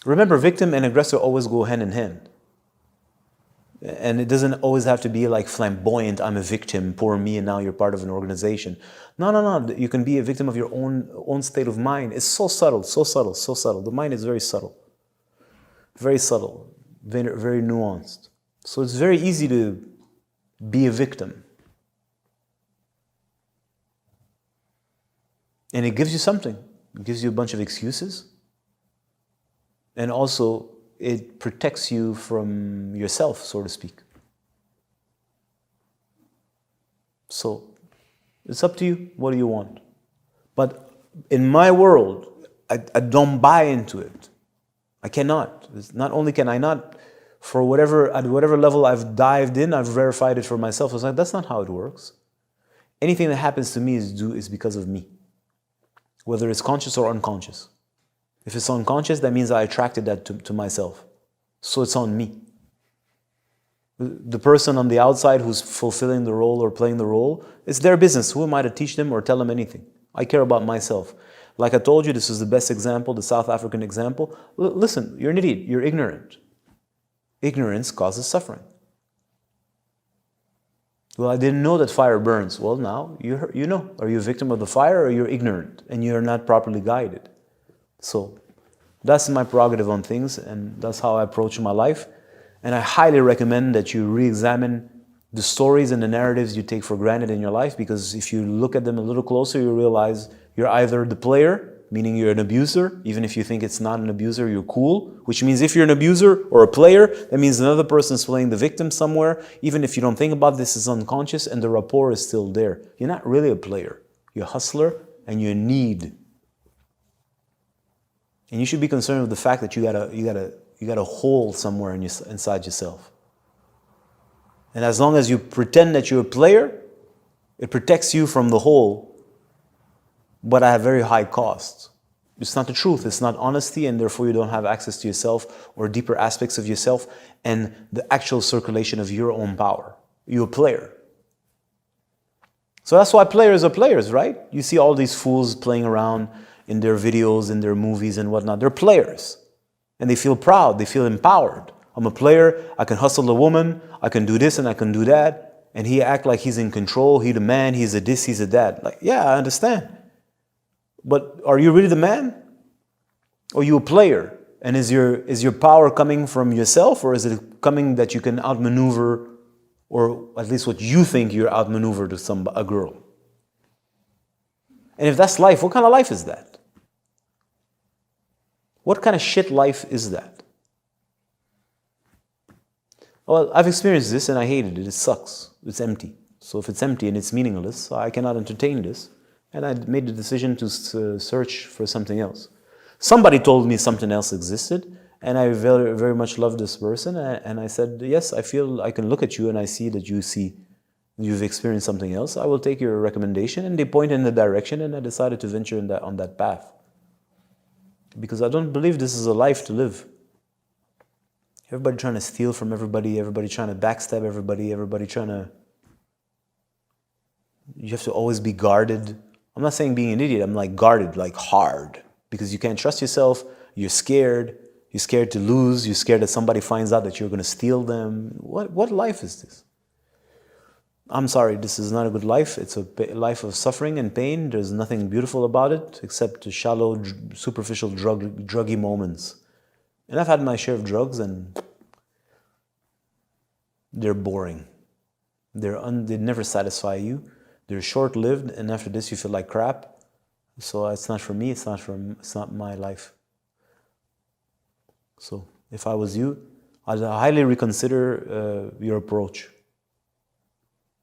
Remember, victim and aggressor always go hand in hand. And it doesn't always have to be like flamboyant, I'm a victim, poor me, and now you're part of an organization. No, no, no. You can be a victim of your own state of mind. It's so subtle, so subtle, so subtle. The mind is very subtle. Very subtle, very, very nuanced. So it's very easy to be a victim. And it gives you something. It gives you a bunch of excuses. And also, it protects you from yourself, so to speak. So, it's up to you. What do you want? But in my world, I don't buy into it. I cannot. Not only can I not, at whatever level I've dived in, I've verified it for myself. It's like, that's not how it works. Anything that happens to me is because of me. Whether it's conscious or unconscious. If it's unconscious, that means I attracted that to myself. So it's on me. The person on the outside who's fulfilling the role or playing the role, it's their business. Who am I to teach them or tell them anything? I care about myself. Like I told you, this is the best example, the South African example. Listen, you're an idiot. You're ignorant. Ignorance causes suffering. Well, I didn't know that fire burns. Well, now you know. Are you a victim of the fire or you're ignorant and you're not properly guided? So that's my prerogative on things, and that's how I approach my life. And I highly recommend that you re-examine the stories and the narratives you take for granted in your life, because if you look at them a little closer, you realize you're either the player, meaning you're an abuser. Even if you think it's not an abuser, you're cool, which means if you're an abuser or a player, that means another person's playing the victim somewhere. Even if you don't think about this, it's unconscious and the rapport is still there. You're not really a player. You're a hustler and you're in need. And you should be concerned with the fact that you got a hole somewhere inside yourself. And as long as you pretend that you're a player, it protects you from the hole, but at a very high cost. It's not the truth, it's not honesty, and therefore you don't have access to yourself or deeper aspects of yourself and the actual circulation of your own power. You're a player. So that's why players are players, right? You see all these fools playing around in their videos, in their movies and whatnot. They're players. And they feel proud, they feel empowered. I'm a player, I can hustle a woman, I can do this and I can do that. And he act like he's in control, he's the man, he's a this, he's a that. Like, yeah, I understand. But are you really the man? Or are you a player? And is your power coming from yourself, or is it coming that you can outmaneuver, or at least what you think you're outmaneuver to a girl? And if that's life, what kind of life is that? What kind of shit life is that? Well, I've experienced this and I hated it. It sucks. It's empty. So if it's empty and it's meaningless, I cannot entertain this. And I made the decision to search for something else. Somebody told me something else existed, and I very, very much love this person. And I said, yes, I feel I can look at you and I see that you've experienced something else. I will take your recommendation. And they pointed in the direction, and I decided to venture on that path. Because I don't believe this is a life to live. Everybody trying to steal from everybody trying to backstab everybody trying to... You have to always be guarded. I'm not saying being an idiot, I'm like guarded, like hard. Because you can't trust yourself, you're scared to lose, you're scared that somebody finds out that you're going to steal them. What life is this? I'm sorry, this is not a good life. It's a life of suffering and pain. There's nothing beautiful about it except the shallow, superficial, druggy moments. And I've had my share of drugs, and they're boring. They never satisfy you. They're short-lived, and after this you feel like crap. So it's not for me. It's not my life. So if I was you, I'd highly reconsider your approach.